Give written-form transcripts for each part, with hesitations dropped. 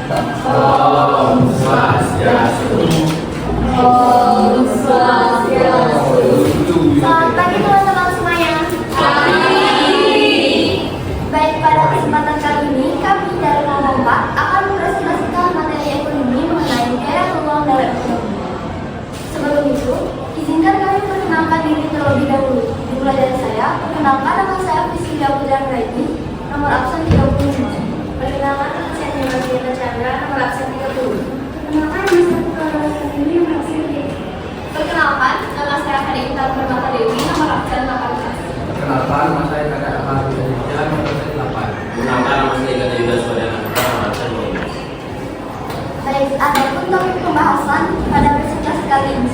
Om Swastiastu. Om Swastiastu. Selamat pagi teman-teman semuanya. Baik, pada kesempatan kali ini kami dari kelompok 4 akan mempresentasikan materi ekonomi mengenai gaya peluang dalam ekonomi. Sebelum itu, izinkan kami perkenalkan diri terlebih dahulu. Dimulai dari saya, perkenalkan nama saya Priscilla Pujagraini, nomor absen 35. Perkenalkan nama saya Nirvana Chandra, nomor absen 30. Perkenalkan nama saya Putra Dewi, nomor absen 3. Perkenalkan nama saya Hari Intan Permata Dewi, nomor absen 18. Perkenalkan nama saya Kakak Ahmad Indonesia, nomor absen 8. Perkenalkan nama saya Ika Yuda Swadana, nomor absen 12. Baik, adapun topik pembahasan pada presentasi kali ini.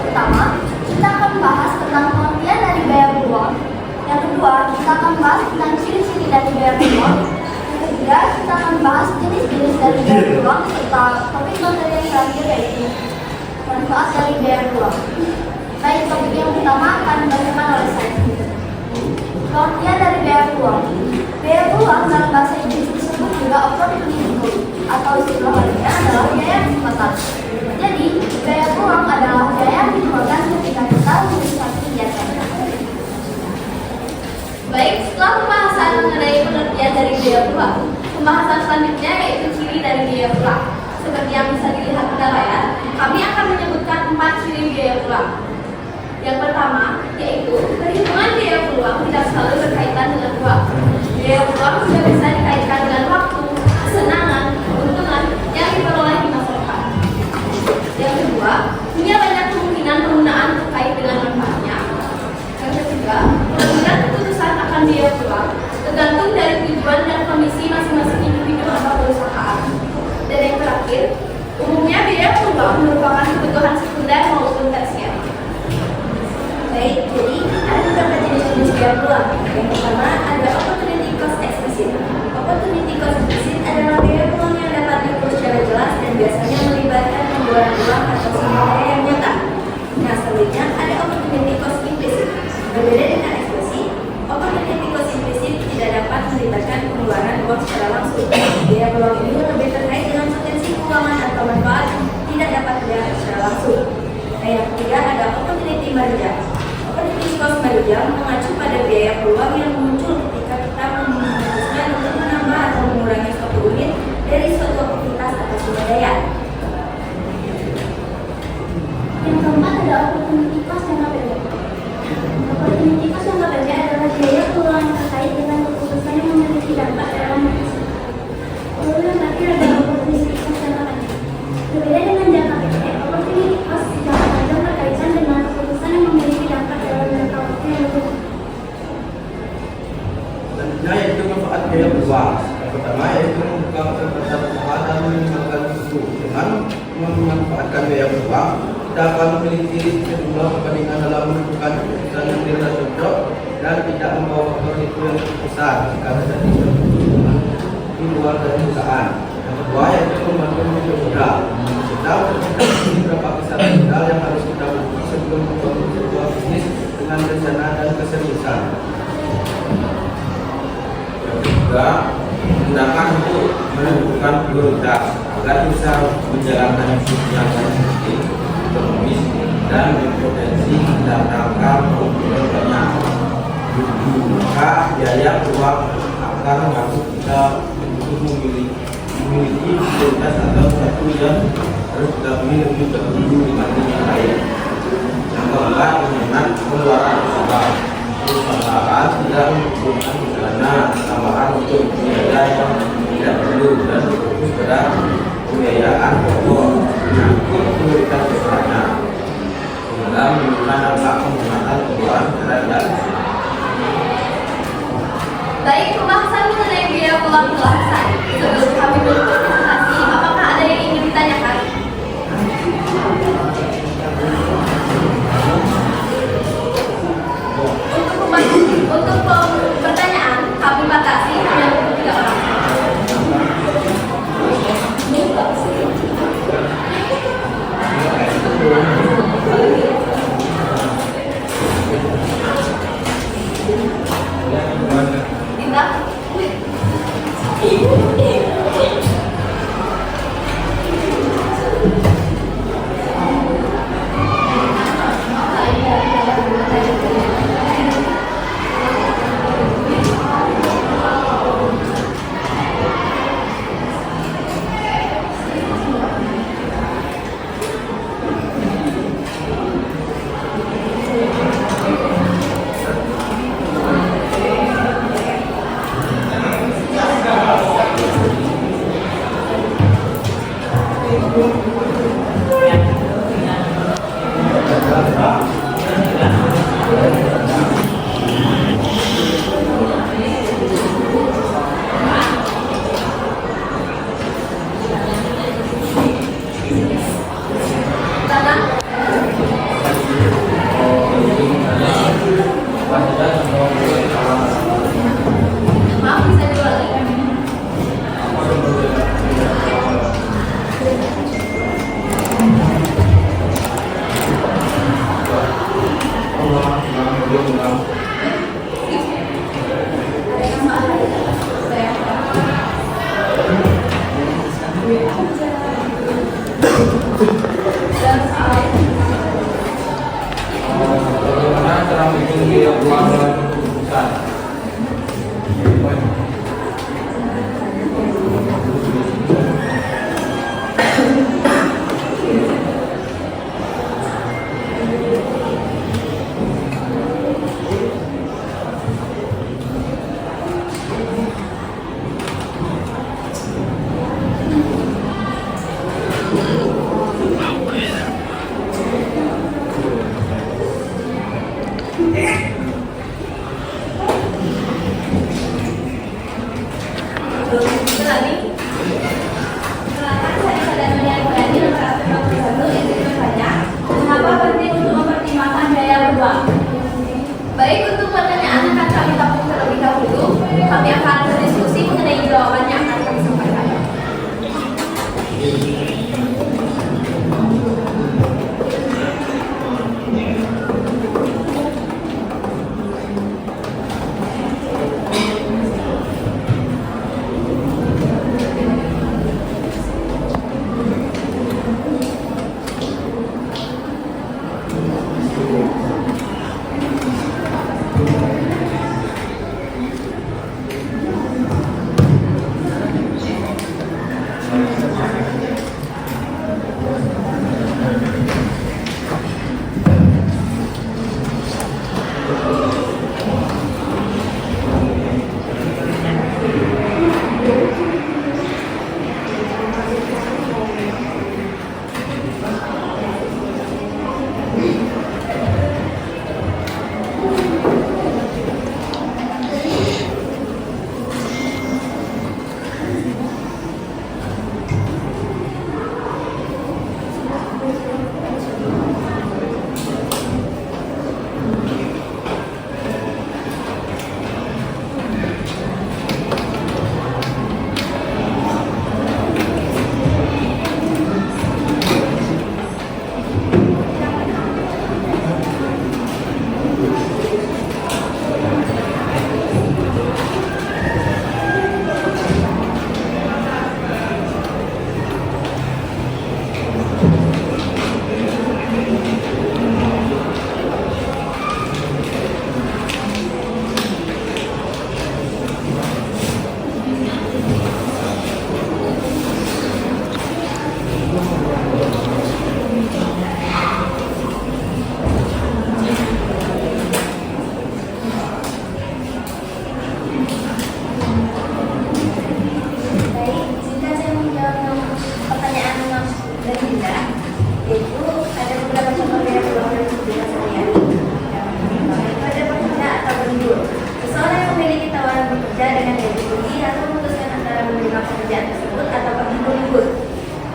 Pertama, kita akan membahas tentang pengertian dari gaya peluang. Yang kedua, kita akan membahas tentang ciri-ciri dari gaya peluang. Yang ketiga, kita akan membahas jenis-jenis dari gaya peluang serta topik materi yang terakhir yaitu manfaat dari gaya peluang. Baik, topik yang pertama akan dibacakan oleh saya. Pengertian dari gaya peluang. Gaya peluang dalam bahasa Inggris disebut juga opportunity cost, atau istilah lainnya adalah gaya kesempatan. Jadi, gaya peluang adalah gaya yang dikeluarkan ketika kita berinvestasi di asetnya. Baik, setelah pembahasan mengenai pengertian dari gaya peluang, pembahasan selanjutnya yaitu ciri dari gaya peluang. Seperti yang bisa dilihat pada layar, kami akan menyebutkan 4 ciri gaya peluang. Yang pertama, yaitu perhitungan gaya peluang tidak selalu berkaitan dengan uang. Gaya peluang juga bisa dikaitkan dengan waktu, kesenangan, keuntungan yang diperoleh di masa depan. Yang kedua, punya banyak kemungkinan penggunaan terkait dengan manfaatnya. Yang ketiga, pengambilan keputusan akan gaya peluang tergantung dari tujuan dan kondisi masing-masing individu atau perusahaan. Dan yang terakhir, umumnya gaya peluang merupakan kebutuhan sekunder maupun tersier. Baik, jadi ada beberapa jenis-jenis gaya peluang. Yang pertama ada opportunity cost explicit. Opportunity cost explicit adalah gaya peluang yang dapat diukur secara jelas dan biasanya melibatkan pengeluaran uang atau sumber daya yang nyata. Nah, selanjutnya ada opportunity cost implicit. Berbeda dengan eksplisit, opportunity cost implicit tidak dapat melibatkan pengeluaran uang secara langsung. Gaya peluang ini lebih terkait dengan potensi keuangan atau manfaat tidak dapat dilihat secara langsung. Nah, yang ketiga ada opportunity margin. Opportunity cost margin mengacu pada biaya peluang yang muncul ketika kita memutuskan untuk menambah atau mengurangi suatu unit dari suatu aktivitas atau sumber daya. Yang keempat ada opportunity cost jangka pendek. Opportunity cost jangka pendek adalah biaya peluang yang terkait dengan keputusan yang memiliki dampak dalam waktu singkat. Lalu yang terakhir ada opportunity cost jangka pendek. Berbeda dengan jangka pendek, opportunity cost jangka panjang berkaitan dengan keputusan yang memiliki dampak dalam jangka waktu yang lebih. Selanjutnya yaitu manfaat gaya peluang. Yang pertama yaitu membuka kesempatan usaha dan meningkatkan risiko. Dengan memanfaatkan gaya peluang, kita akan memiliki sejumlah kepentingan dalam menentukan keputusan yang dirasa cocok dan tidak membawa faktor risiko yang besar jika terjadi keputusan di luar dari perusahaan. Yang kedua yaitu membantu menuju modal. Kita memiliki beberapa kisaran modal yang harus kita miliki sebelum membangun sebuah bisnis dengan rencana dan keseriusan. Yang ketiga, menggunakan untuk menentukan prioritas agar bisa menjalankan bisnisnya dengan sistem ekonomis dan berpotensi mendatangkan keuntungan banyak. Maka biaya peluang akan membantu kita untuk memiliki prioritas atau satu yang harus kita pilih lebih dahulu dibanding yang lain. Yang keempat, menghemat pengeluaran usaha. Perusahaan tidak membutuhkan dana tambahan untuk biaya yang tidak perlu dan fokus pada pembiayaan pokok menyangkut prioritas usahanya sehingga menimbulkan dampak penghematan pengeluaran terhadap. Baik, pembahasan mengenai biaya peluang telah selesai. Sebelum kami menutup presentasi, apakah ada yang ingin ditanyakan? Untuk pertanyaan, kami batasi hanya 3 orang. Berani. Silakan cari cadangan yang berani nomor 121 yang bertanya, mengapa penting untuk mempertimbangkan biaya peluang? Baik, untuk pertanyaan akan kami tampung terlebih dahulu. Kami akan berdiskusi mengenai jawaban yang akan kami sampaikan.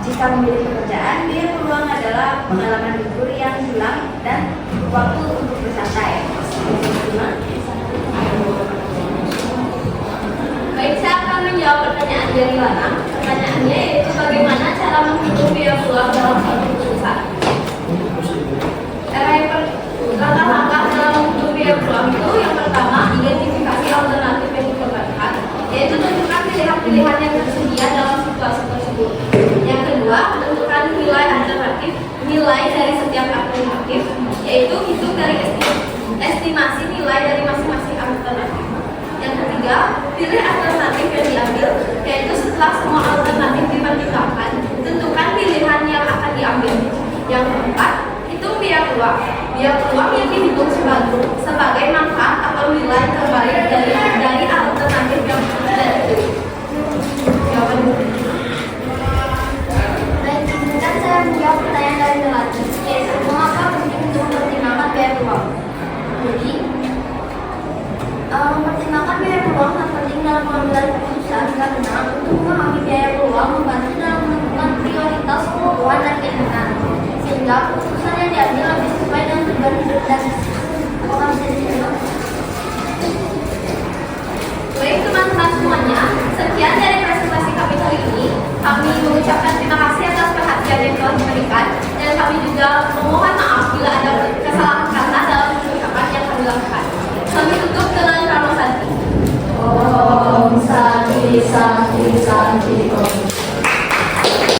Jika memilih pekerjaan, biaya peluang adalah pengalaman libur yang hilang dan waktu untuk bersantai. Baik, saya akan menjawab pertanyaan dari Lana. Pertanyaannya yaitu bagaimana cara menghitung biaya peluang dalam suatu perusahaan. Langkah-langkah dalam menghitung biaya peluang itu yang pertama, identifikasi alternatif yang dikorbankan, yaitu tentukan pilihan-pilihan yang tersedia dalam situasi tersebut. Yang kedua, tentukan nilai alternatif, nilai dari setiap alternatif, yaitu hitung dari estimasi nilai dari masing-masing alternatif. Yang ketiga, pilih alternatif yang diambil, yaitu setelah semua alternatif dipertimbangkan, tentukan pilihan yang akan diambil. Yang keempat, hitung biaya peluang. Biaya peluang yang dihitung sebagai manfaat atau nilai terbaik dari alternatif yang sudah dipilih. Jawaban. Baik, izinkan saya menjawab pertanyaan dari Melati, yaitu mengapa penting untuk mempertimbangkan biaya peluang. Jadi, mempertimbangkan biaya peluang sangat penting dalam pengambilan keputusan karena untuk memahami biaya peluang membantu dalam menentukan prioritas kebutuhan dan keinginan, sehingga keputusan yang diambil lebih sesuai dengan tujuan hidup dan Baik teman-teman semuanya, sekian dari presentasi kami kali ini. Kami mengucapkan terima kasih atas perhatian yang telah diberikan dan kami juga memohon maaf